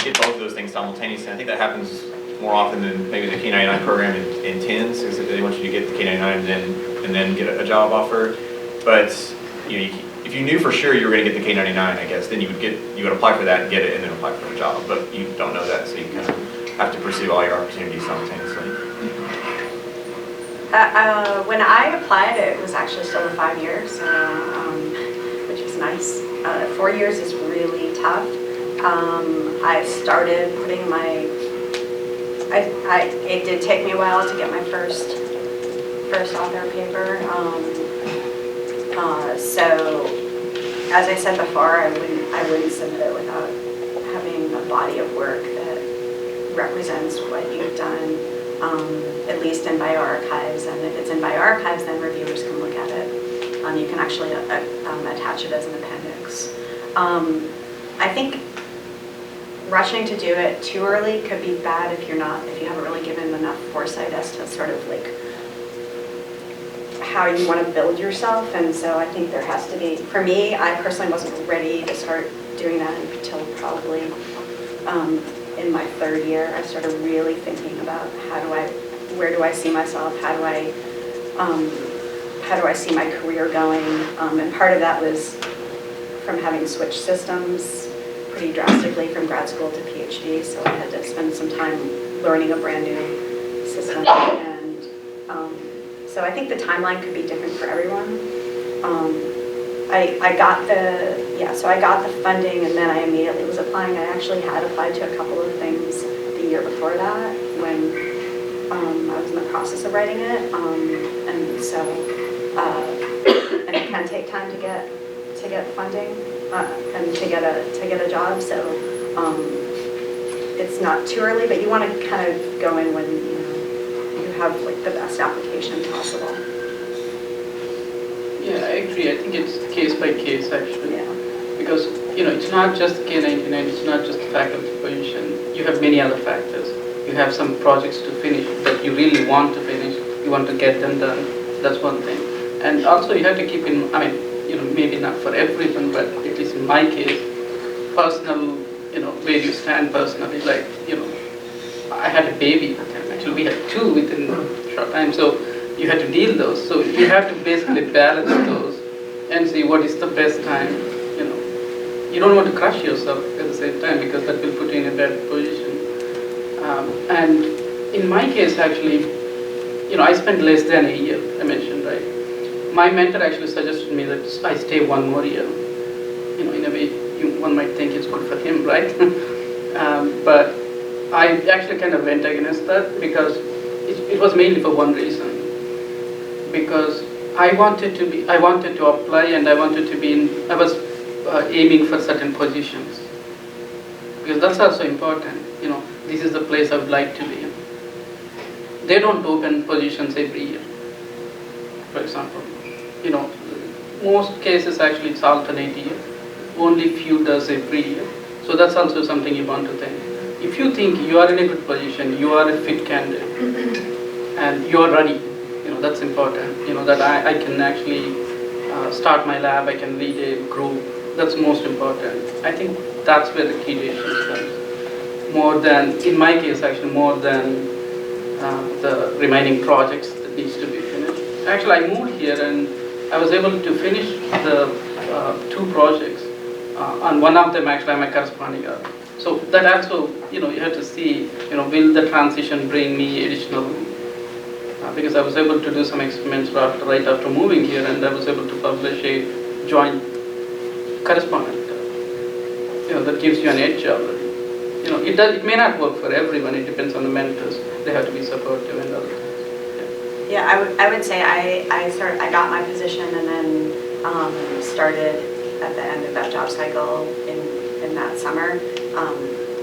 Speaker 3: get both of those things simultaneously. I think that happens more often than maybe the K99 program intends, because they want you to get the K99 and then get a job offer. But if you knew for sure you were going to get the K99, I guess, then you would apply for that and get it, and then apply for a job. But you don't know that, so you kind of have to pursue all your opportunities simultaneously.
Speaker 4: When I applied, it was actually still a 5 years, so, which is nice. 4 years is really tough. I started putting my, it did take me a while to get my first author paper. So, as I said before, I wouldn't submit it without having a body of work that represents what you've done, at least in bioarchives. And if it's in bioarchives, then reviewers can look at it. You can actually attach it as an appendix. I think rushing to do it too early could be bad if you haven't really given enough foresight as to sort of like how you want to build yourself. And so I think there has to be, for me, I personally wasn't ready to start doing that until probably in my 3rd year. I started really thinking about where do I see myself? How do I see my career going? And part of that was from having switched systems pretty drastically from grad school to PhD. So I had to spend some time learning a brand new system. And so I think the timeline could be different for everyone. I got the funding, and then I immediately was applying. I actually had applied to a couple of things the year before that when I was in the process of writing it, and so and it can take time to get funding and to get a job. So it's not too early, but you want to kind of go in when you have like the best application possible.
Speaker 5: Yeah, I agree. I think it's case by case actually.
Speaker 4: Yeah.
Speaker 5: Because it's not just K99, it's not just faculty position. You have many other factors. You have some projects to finish that you really want to finish. You want to get them done. That's one thing. And also you have to keep in, maybe not for everyone, but at least in my case, personal, where you stand personally. Like, I had a baby with him. Actually, we had 2 within a short time. So you had to deal those. So you have to basically balance those and see what is the best time. You don't want to crush yourself at the same time because that will put you in a bad position. And in my case, actually, I spent less than a year, I mentioned, right? My mentor actually suggested me that I stay 1 more year. In a way, one might think it's good for him, right? But I actually kind of went against that because it was mainly for one reason. Because I wanted to apply, and I was aiming for certain positions. Because that's also important. This is the place I would like to be. They don't open positions every year, for example. Most cases actually it's alternate year. Only few does every year. So that's also something you want to think. If you think you are in a good position, you are a fit candidate, and you are ready, that's important. That I can actually start my lab, I can lead a group. That's most important. I think that's where the key difference comes. More than, in my case actually, more than the remaining projects that needs to be finished. Actually, I moved here and I was able to finish the 2 projects. On one of them, actually, I'm a corresponding author. So that also, you have to see, will the transition bring me additional, because I was able to do some experiments right after moving here, and I was able to publish a joint correspondent. That gives you an edge already. It may not work for everyone. It depends on the mentors. They have to be supportive and other things.
Speaker 4: Yeah, I would say I got my position and then started at the end of that job cycle in that summer.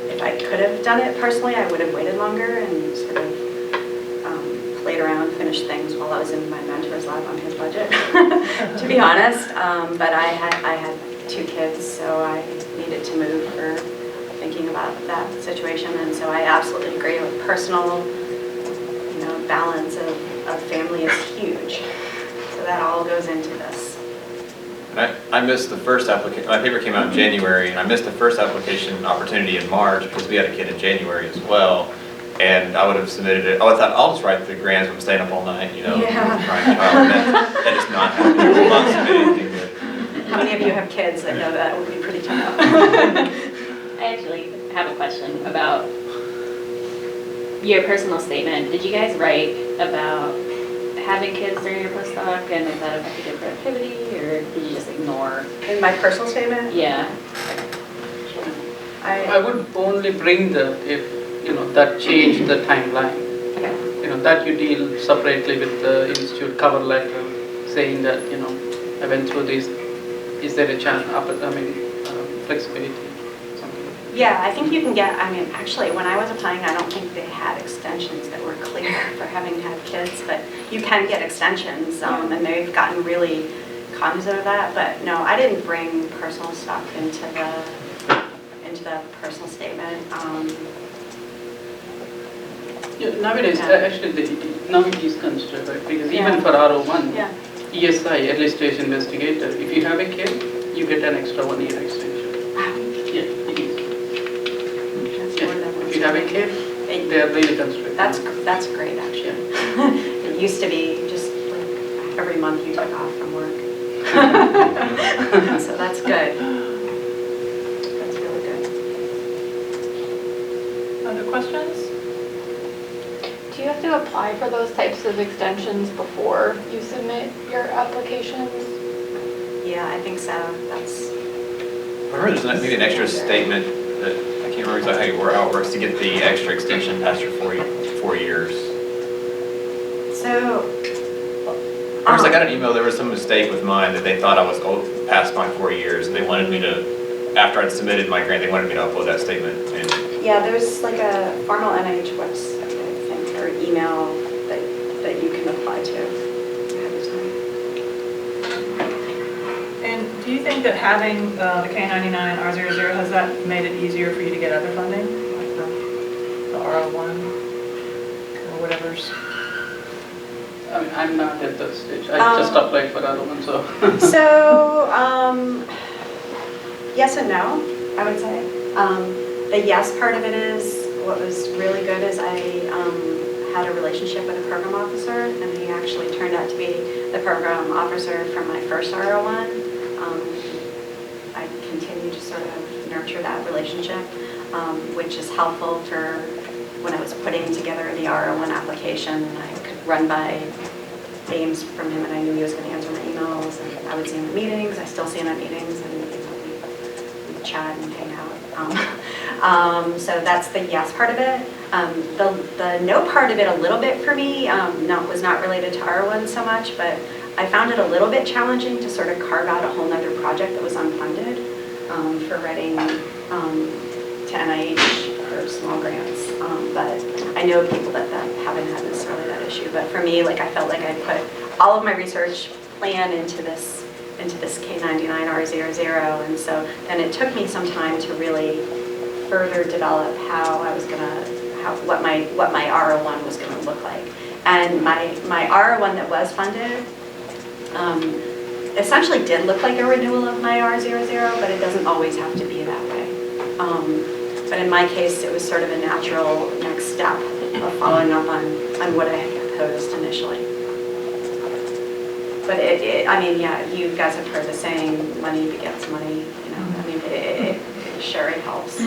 Speaker 4: If I could have done it personally, I would have waited longer and sort of played around, finished things while I was in my mentor's lab on his budget, to be honest. But I had 2 kids, so I needed to move for thinking about that situation. And so I absolutely agree with personal, balance of family is huge. So that all goes into this.
Speaker 3: I missed the first application. My paper came out in January, and I missed the first application opportunity in March because we had a kid in January as well. And I would have submitted it. I thought I'll just write the grants. I'm staying up all night, trying to child. That is not happening. I'm not submitting anything good.
Speaker 4: How many of you have kids that know that would be pretty tough?
Speaker 11: I actually have a question about your personal statement. Did you guys write about having kids during your postdoc, and if that affected your productivity, or did you just ignore?
Speaker 4: In my personal statement,
Speaker 11: Yeah.
Speaker 5: I would only bring that if, that changed the timeline.
Speaker 4: Okay.
Speaker 5: That you deal separately with the institute cover letter saying that, I went through this. Is there a chance, flexibility, something?
Speaker 4: Yeah, I think you can get, actually, when I was applying, I don't think they had extensions that were clear for having had kids, but you can get extensions, and they've gotten really cognizant of that, but no, I didn't bring personal stuff into the personal statement.
Speaker 5: Nowadays, actually, now it is considered, right? Because even for R01,
Speaker 4: Yeah.
Speaker 5: ESI, early stage investigator, if you have a kid, you get an extra 1 year extension. Yeah, it is. If you have a kid, they are really considered.
Speaker 4: That's great, actually. It used to be just like every month you took off from work. So that's good. That's really good.
Speaker 1: Other questions?
Speaker 7: Do you have to apply for those types of extensions before you submit your applications?
Speaker 4: Yeah, I think so. That's,
Speaker 3: I remember there's maybe an extra statement that, I can't remember exactly how it works to get the extra extension past your 4 years.
Speaker 4: so.
Speaker 3: I got an email, there was some mistake with mine that they thought I was past my 4 years, and they wanted me to, after I'd submitted my grant, they wanted me to upload that statement. And
Speaker 4: Yeah, there's like a formal NIH website, I think, or email that you can apply to ahead of time.
Speaker 1: And do you think that having the K99 R00, has that made it easier for you to get other funding? Like the R01 or whatever's?
Speaker 5: I'm not at that stage. I just applied for R01, so.
Speaker 4: So, yes and no, I would say. The yes part of it is, what was really good is I had a relationship with a program officer, and he actually turned out to be the program officer from my first R01. I continue to sort of nurture that relationship, which is helpful for when I was putting together the R01 application. I could run by names from him, and I knew he was going to answer my emails, and I would see him at meetings. I still see him at meetings, and we chat and hang out. So that's the yes part of it. The no part of it a little bit for me was not related to R01 so much, but I found it a little bit challenging to sort of carve out a whole nother project that was unfunded for writing to NIH for small grants. But I know people that haven't had necessarily that issue. But for me, like I felt like I put all of my research plan into this K99 R00, and so then it took me some time to really further develop what my R01 was going to look like. And my R01 that was funded essentially did look like a renewal of my R00, but it doesn't always have to be that way. But in my case, it was sort of a natural next step of following up on what I had proposed initially. But yeah, you guys have heard the saying, money begets money, it helps.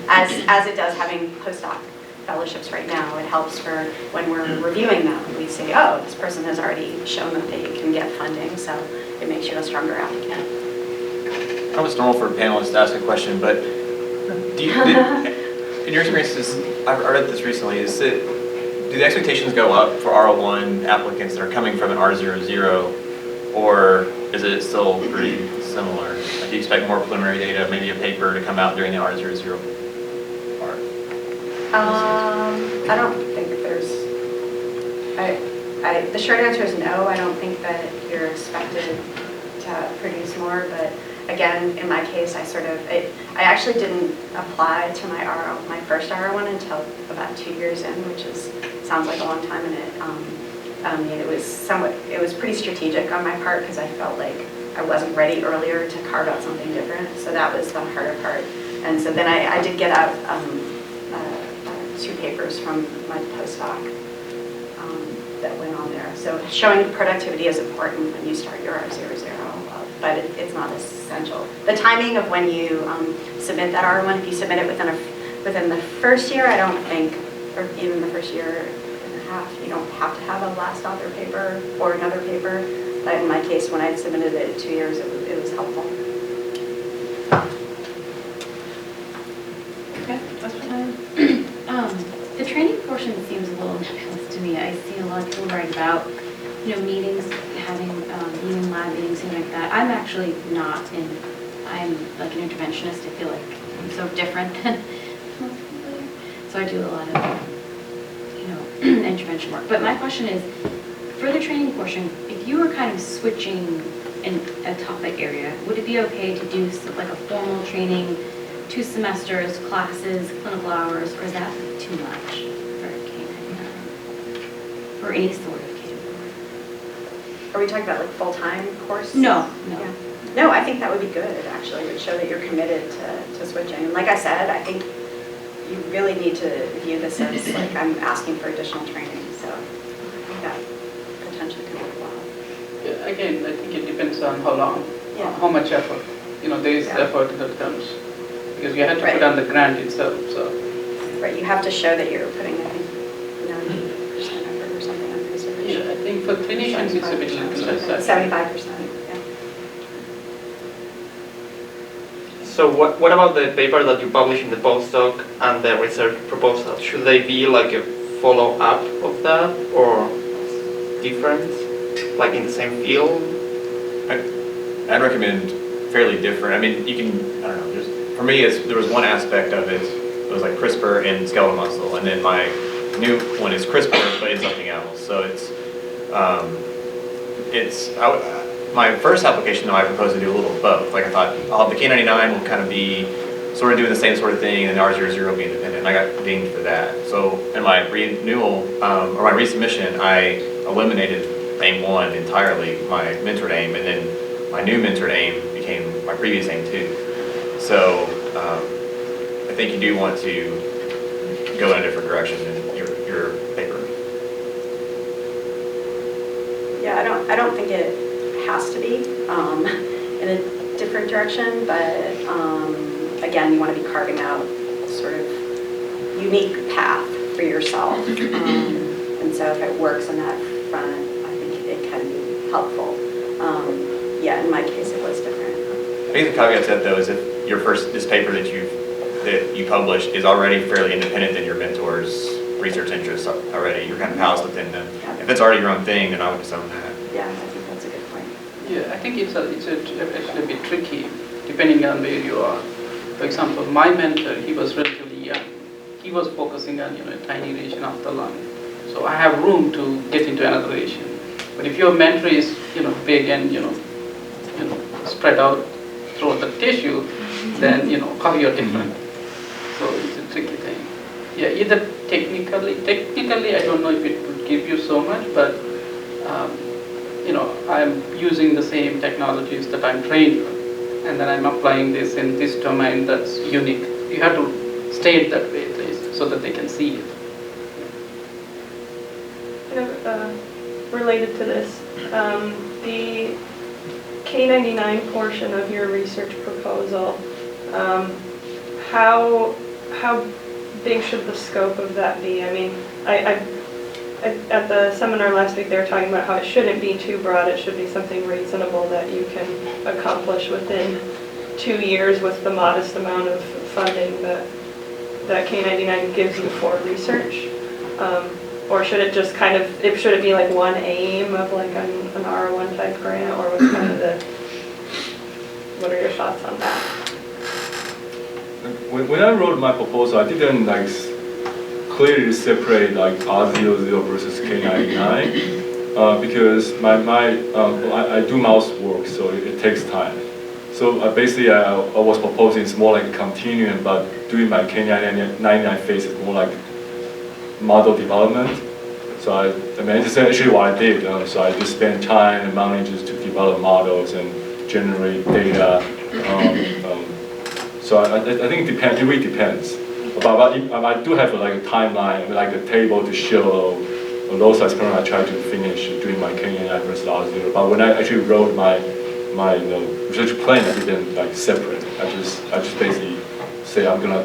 Speaker 4: As it does having postdoc fellowships right now, it helps for when we're reviewing them. We say, oh, this person has already shown that they can get funding, so it makes you a stronger applicant.
Speaker 3: I know it's normal for panelists to ask a question, but in your experiences, I read this recently, do the expectations go up for R01 applicants that are coming from an R00, or is it still pretty similar? Like, do you expect more preliminary data, maybe a paper to come out during the R00 part?
Speaker 4: I don't think there's, the short answer is no. I don't think that you're expected to produce more, but again, in my case, I actually didn't apply to my first R01 until about 2 years in, which sounds like a long time, and it was pretty strategic on my part because I felt like I wasn't ready earlier to carve out something different, so that was the harder part. And so then I did get out 2 papers from my postdoc that went on there. So showing productivity is important when you start your R00, but it's not essential. The timing of when you submit that R01, if you submit it within the first year, I don't think, or even the first year and a half. You don't have to have a last author paper or another paper. But in my case, when I submitted it 2 years, it was helpful.
Speaker 1: Okay, that's fine.
Speaker 11: The training portion seems a little nebulous to me. I see a lot of people write about, meetings, having meeting lab meetings, things like that. I'm actually not I'm like an interventionist. I feel like I'm so different than most people here. So I do a lot of, intervention work. But my question is, for the training portion, if you were kind of switching in a topic area, would it be okay to do like a formal training, 2 semesters, classes, clinical hours, or is that too much for K99? For any sort of K99?
Speaker 4: Are we talking about like full-time course?
Speaker 11: No.
Speaker 4: Yeah. No, I think that would be good, actually. It would show that you're committed to switching. And like I said, I think you really need to view this as like I'm asking for additional training. So I think that potentially could work well.
Speaker 5: Yeah, again, I think it depends on how long,
Speaker 4: Yeah.
Speaker 5: how much effort. There is
Speaker 4: Yeah.
Speaker 5: effort that comes because you have to
Speaker 4: Right.
Speaker 5: put on the grant itself. So
Speaker 4: Right, you have to show that you're putting, I think, 90% effort or something on research.
Speaker 5: yeah, I think for clinicians it's a bit less.
Speaker 4: 75%, yeah.
Speaker 12: So what about the paper that you publish in the postdoc and the research proposal? Should they be like a follow-up of that or different, like in the same field?
Speaker 3: I'd recommend fairly different. I mean, you can, I don't know, for me, there was one aspect of it, it was like CRISPR and skeletal muscle, and then my new one is CRISPR, but it's something else. So my first application, though, I proposed to do a little of both. Like I thought, I'll have the K99 will kind of be sort of doing the same sort of thing, and R00 will be independent, and I got dinged for that. So in my renewal, or my resubmission, I eliminated aim 1 entirely, my mentored aim, and then my new mentored aim became my previous aim 2. So I think you do want to go in a different direction in your paper.
Speaker 4: Yeah, I don't think it has to be in a different direction, but again, you want to be carving out sort of unique path for yourself. And so if it works on that front, I think it can be helpful. Yeah, in my case, it was different.
Speaker 3: I think the caveat to that, though, is if this paper that you published is already fairly independent than your mentor's research interests already. You're kind of housed within them.
Speaker 4: Yeah.
Speaker 3: If it's already your own thing, then I would assume that.
Speaker 4: Yeah, I think that's a good point.
Speaker 5: yeah, I think it's actually a bit tricky depending on where you are. For example, my mentor, he was relatively young. He was focusing on a tiny region of the lung. So I have room to get into another region. But if your mentor is big and spread out throughout the tissue, then how you're different. So it's a tricky thing. Yeah, either technically I don't know if it would give you so much, but I'm using the same technologies that I'm trained on, and then I'm applying this in this domain that's unique. You have to state that way at least so that they can see it.
Speaker 6: Related to this, the K99 portion of your research proposal, how big should the scope of that be? I mean, at the seminar last week, they were talking about how it shouldn't be too broad. It should be something reasonable that you can accomplish within 2 years with the modest amount of funding that K99 gives you for research. Or should it just kind of, should it be like one aim of like an R01 type grant, or what's kind of what are your thoughts on that?
Speaker 2: When I wrote my proposal, I didn't clearly separate R00 versus K99 because I do mouse work, so it takes time. So basically, I was proposing it's more like a continuum, but doing my K99 phase is more like model development. So this is actually what I did. So I just spent time and money just to develop models and generate data. So I think it depends. It really depends. But I do have a timeline, like a table to show a low size experiment I tried to finish doing my K99 versus R0. But when I actually wrote my research plan, I didn't separate. I just basically say I'm gonna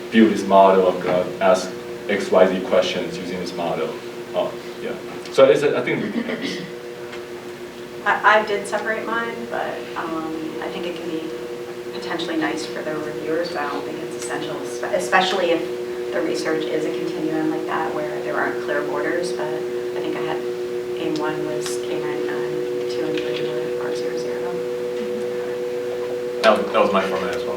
Speaker 2: build this model. I'm gonna ask XYZ questions using this model. Yeah. So I think we can.
Speaker 4: I did separate mine, but I think it can be potentially nice for the reviewers, but I don't think it's essential, especially if the research is a continuum like that where there aren't clear borders. But I think I had aim 1 was K99, 2 and 3 were R00.
Speaker 3: That was my format as well.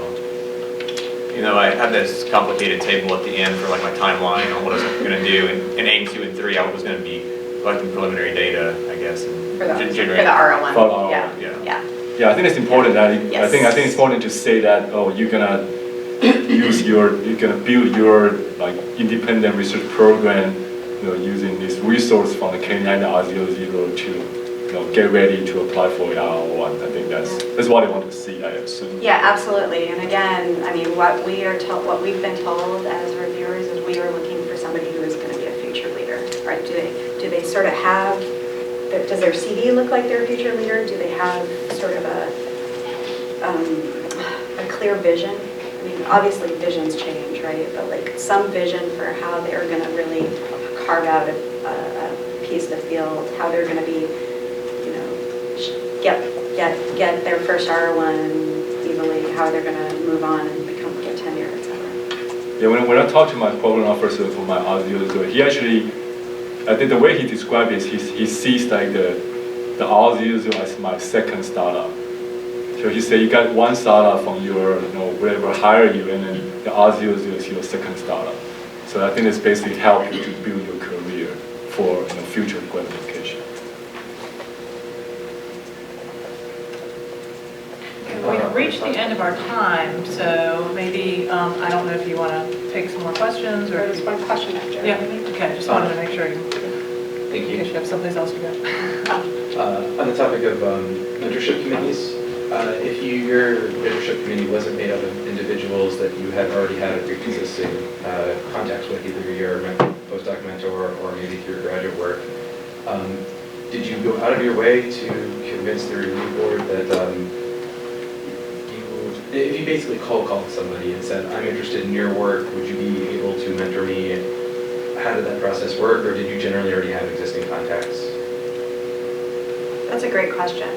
Speaker 3: You know, I had this complicated table at the end for like my timeline on what I was going to do, and in aim 2 and 3, I was going to be collecting preliminary data, I guess, and
Speaker 4: For the
Speaker 3: generate.
Speaker 4: R01.
Speaker 2: For R01,
Speaker 4: Yeah.
Speaker 2: yeah.
Speaker 4: Yeah.
Speaker 2: Yeah, I think it's important that
Speaker 4: Yes.
Speaker 2: I think it's important to say that you're gonna you're gonna build your like independent research program, using this resource from the K99 R00 to get ready to apply for R01. I think that's what I want to see, I assume.
Speaker 4: Yeah, absolutely. And again, I mean, what we've been told as reviewers is we are looking for somebody who is going to be a future leader. Right? Do they sort of have? Does their CV look like they're a future leader? Do they have sort of a clear vision? I mean, obviously visions change, right? But like some vision for how they're going to really carve out a piece of the field, how they're going to be, get their first R01 easily, how they're going to move on and get tenure, etc.
Speaker 2: Yeah, when I talked to my program officer for my R00, he actually, I think the way he described it, he sees like the R00 as my second startup. So he said you got one startup from your, whatever hire you, and then the R00 is your second startup. So I think it's basically help you to build your career for future gratification.
Speaker 1: We've reached the end of our time, so maybe, I don't know if you want to take some more questions or.
Speaker 4: There's one question after.
Speaker 1: Yeah, okay, just wanted to make sure
Speaker 13: Thank
Speaker 1: in case you have someplace else to go.
Speaker 13: On the topic of mentorship committees, if your mentorship committee wasn't made up of individuals that you had already had a pre-existing contacts with, either your postdoc mentor or maybe through your graduate work, did you go out of your way to convince the review board that if you basically called somebody and said, I'm interested in your work, would you be able to mentor me? How did that process work, or did you generally already have existing contacts?
Speaker 4: That's a great question.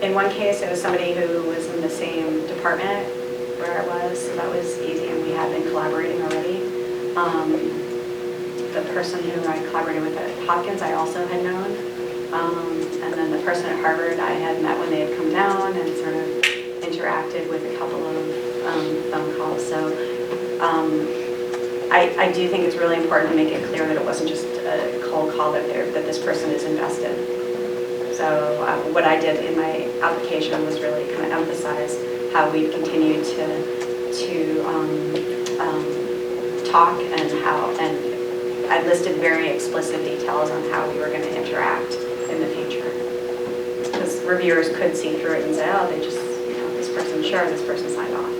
Speaker 4: In one case, it was somebody who was in the same department where I was, so that was easy, and we had been collaborating already. The person who I collaborated with at Hopkins, I also had known. And then the person at Harvard, I had met when they had come down and sort of interacted with a couple of phone calls. So I do think it's really important to make it clear that it wasn't just a cold call that this person is invested. So what I did in my application was really kind of emphasize how we've continued to talk and I listed very explicit details on how we were going to interact in the future. Because reviewers could see through it and say, oh, they just, this person's sure, this person signed off.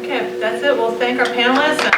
Speaker 1: Okay, that's it. We'll thank our panelists.